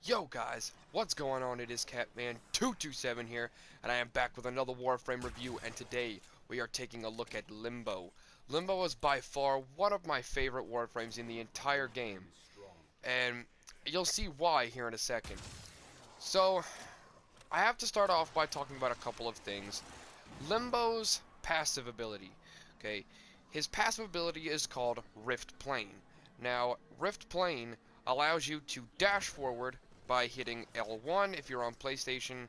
Yo guys, what's going on? It is Catman227 here, and I am back with another Warframe review, and today we are taking a look at Limbo. Limbo is by far one of my favorite Warframes in the entire game, and you'll see why here in a second. So, I have to start off by talking about a couple of things. Limbo's passive ability, okay? His passive ability is called Rift Plane. Now, Rift Plane allows you to dash forward by hitting L1 if you're on PlayStation.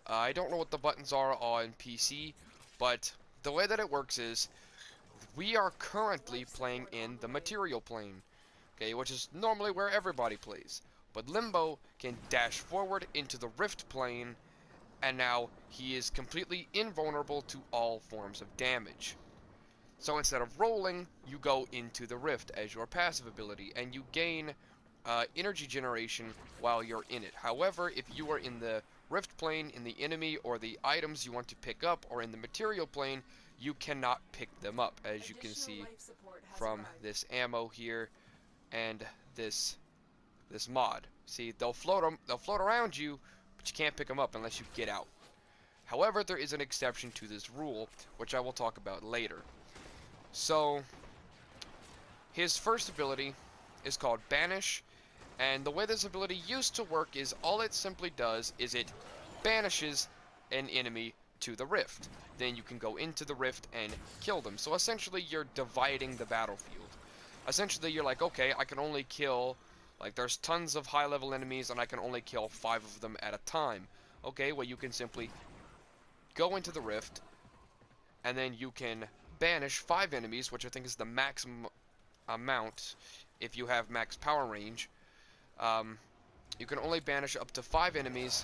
I don't know what the buttons are on PC, but the way that it works is we are currently playing in the material plane, okay, which is normally where everybody plays. But Limbo can dash forward into the Rift Plane, and now he is completely invulnerable to all forms of damage. So instead of rolling, you go into the Rift as your passive ability, and you gain energy generation while you're in it. However, if you are in the Rift plane, in the enemy or the items you want to pick up, or in the material plane, you cannot pick them up, as you can see from this ammo here and this mod. See, they'll float around you, but you can't pick them up unless you get out. However, there is an exception to this rule, which I will talk about later. So, his first ability is called Banish, and the way this ability used to work is all it simply does is it banishes an enemy to the Rift. Then you can go into the Rift and kill them. So essentially you're dividing the battlefield. Essentially you're like, okay, I can only kill, like there's tons of high level enemies and I can only kill 5 of them at a time. Okay, well you can simply go into the Rift, and then you can banish 5 enemies, which I think is the maximum amount if you have max power range. You can only banish up to 5 enemies.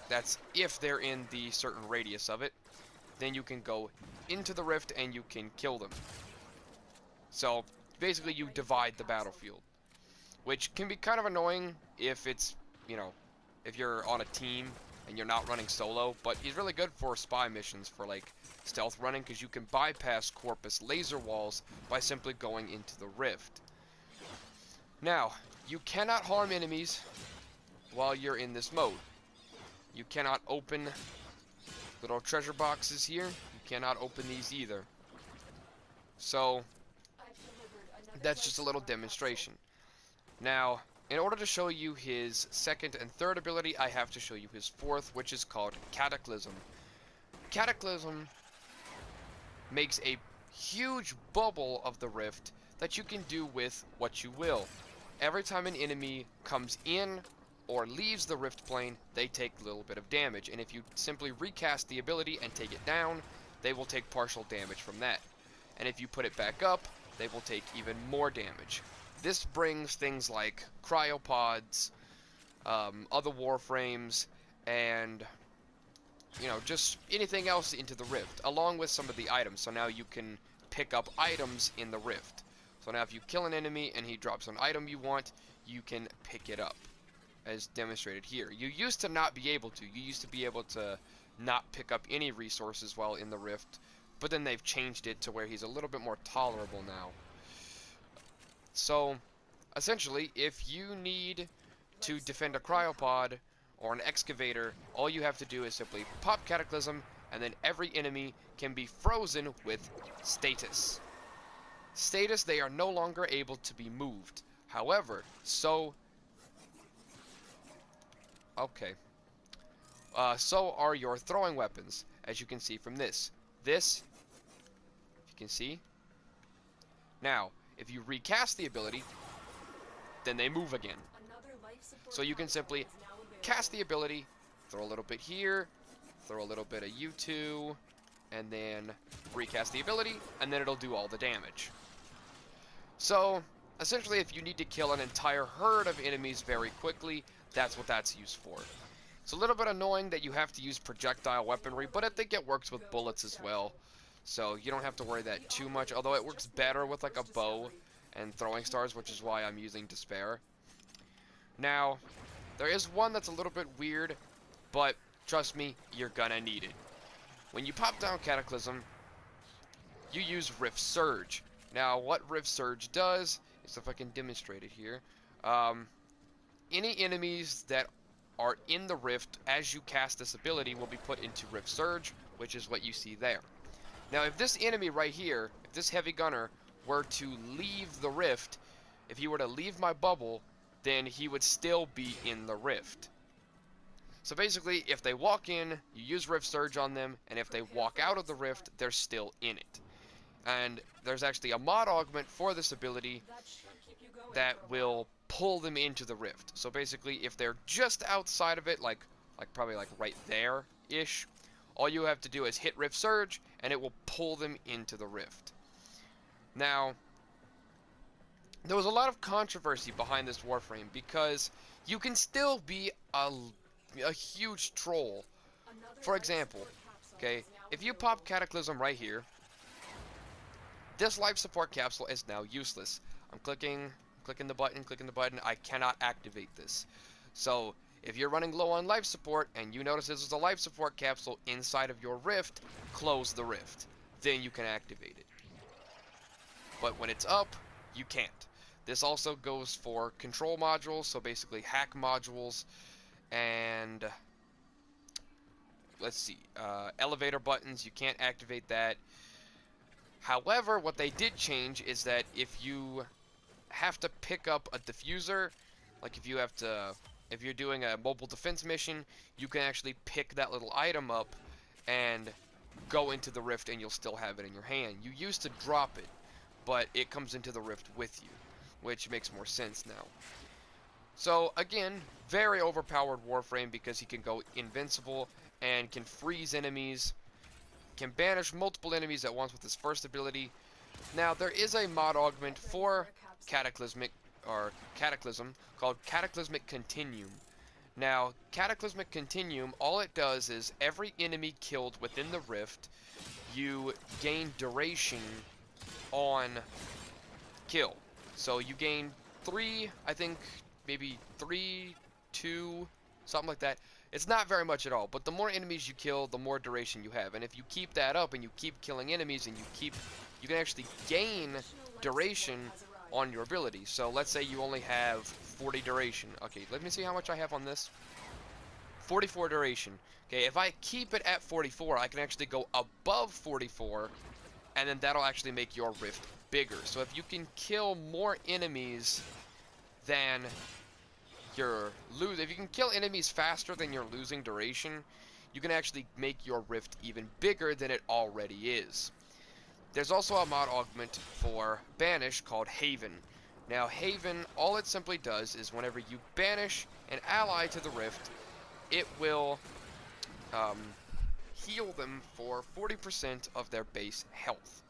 That's if they're in the certain radius of it. Then you can go into the Rift and you can kill them. So basically you divide the battlefield, which can be kind of annoying if it's, you know, if you're on a team and you're not running solo, but he's really good for spy missions, for like stealth running, because you can bypass Corpus laser walls by simply going into the Rift. Now, you cannot harm enemies while you're in this mode. You cannot open little treasure boxes here. You cannot open these either. So, that's just a little demonstration. Now, in order to show you his second and third ability, I have to show you his fourth, which is called Cataclysm. Cataclysm makes a huge bubble of the Rift that you can do with what you will. Every time an enemy comes in or leaves the Rift plane, they take a little bit of damage, and if you simply recast the ability and take it down, they will take partial damage from that. And if you put it back up, they will take even more damage. This brings things like cryopods, other warframes, and, you know, just anything else into the Rift, along with some of the items. So now you can pick up items in the Rift. So now if you kill an enemy and he drops an item you want, you can pick it up, as demonstrated here. You used to not be able to. You used to be able to not pick up any resources while in the Rift, but then they've changed it to where he's a little bit more tolerable now. So, essentially, if you need to defend a cryopod or an excavator, all you have to do is simply pop Cataclysm, and then every enemy can be frozen with status. Status, they are no longer able to be moved. However, so are your throwing weapons, as you can see from this. This, if you can see. Now, if you recast the ability, then they move again. So you can simply cast the ability, throw a little bit here, throw a little bit of U2, and then recast the ability, and then it'll do all the damage. So, essentially, if you need to kill an entire herd of enemies very quickly, that's what that's used for. It's a little bit annoying that you have to use projectile weaponry, but I think it works with bullets as well. So you don't have to worry that too much, although it works better with like a bow and throwing stars, which is why I'm using Despair. Now, there is one that's a little bit weird, but trust me, you're gonna need it. When you pop down Cataclysm, you use Rift Surge. Now, what Rift Surge does is, if I can demonstrate it here, any enemies that are in the rift as you cast this ability will be put into Rift Surge, which is what you see there. Now, if this enemy right here, if this heavy gunner were to leave the rift, if he were to leave my bubble, then he would still be in the rift. So basically, if they walk in, you use Rift Surge on them, and if they walk out of the rift, they're still in it. And there's actually a mod augment for this ability that will pull them into the rift. So basically, if they're just outside of it, like probably like right there-ish, all you have to do is hit Rift Surge, and it will pull them into the rift. Now, there was a lot of controversy behind this Warframe, because you can still be a huge troll. For example, okay, if you pop Cataclysm right here, this life support capsule is now useless. I'm clicking the button, I cannot activate this. So, if you're running low on life support, and you notice this is a life support capsule inside of your rift, close the rift. Then you can activate it. But when it's up, you can't. This also goes for control modules, so basically hack modules, and let's see, elevator buttons, you can't activate that. However, what they did change is that if you have to pick up a diffuser, like if you're doing a mobile defense mission, you can actually pick that little item up and go into the rift, and you'll still have it in your hand. You used to drop it, but it comes into the rift with you, which makes more sense now. So again, very overpowered Warframe, because he can go invincible and can freeze enemies, can banish multiple enemies at once with his first ability. Now, there is a mod augment for Cataclysm called Cataclysmic Continuum. Now, Cataclysmic Continuum, all it does is every enemy killed within the rift, you gain duration on kill. So you gain 3, I think, maybe 3, 2, something like that. It's not very much at all, but the more enemies you kill, the more duration you have. And if you keep that up and you keep killing enemies, and you can actually gain duration on your ability. So let's say you only have 40 duration. Okay, let me see how much I have on this. 44 duration. Okay, if I keep it at 44, I can actually go above 44, and then that'll actually make your rift bigger. So if you can kill more enemies than if you can kill enemies faster than you're losing duration, you can actually make your rift even bigger than it already is. There's also a mod augment for Banish called Haven. Now, Haven, all it simply does is whenever you banish an ally to the rift, it will heal them for 40% of their base health.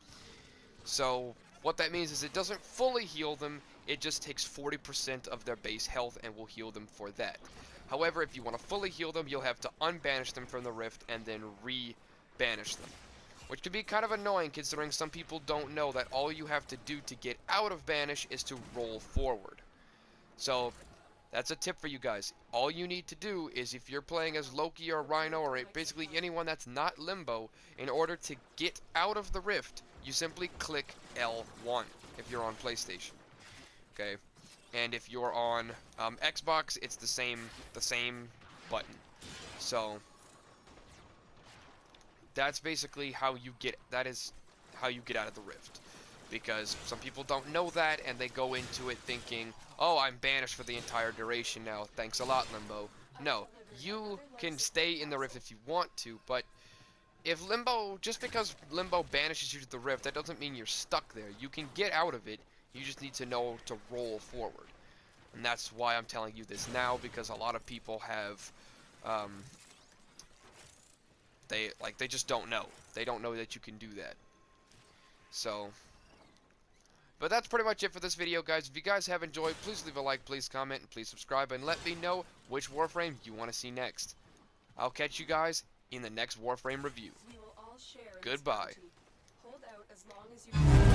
So what that means is it doesn't fully heal them, it just takes 40% of their base health and will heal them for that. However, if you want to fully heal them, you'll have to unbanish them from the rift and then re-banish them. Which can be kind of annoying, considering some people don't know that all you have to do to get out of banish is to roll forward. So that's a tip for you guys. All you need to do is, if you're playing as Loki or Rhino or basically anyone that's not Limbo, in order to get out of the rift, you simply click L1 if you're on PlayStation. Okay, and if you're on Xbox, it's the same button. So that's basically how you get out of the rift, because some people don't know that, and they go into it thinking, oh, I'm banished for the entire duration now, thanks a lot, Limbo. No, you can stay in the rift if you want to, but just because Limbo banishes you to the rift, that doesn't mean you're stuck there. You can get out of it, you just need to know to roll forward. And that's why I'm telling you this now, because a lot of people have, they just don't know. They don't know that you can do that. So, but that's pretty much it for this video, guys. If you guys have enjoyed, please leave a like, please comment, and please subscribe, and let me know which Warframe you want to see next. I'll catch you guys in the next Warframe review. Goodbye. Hold out as long as you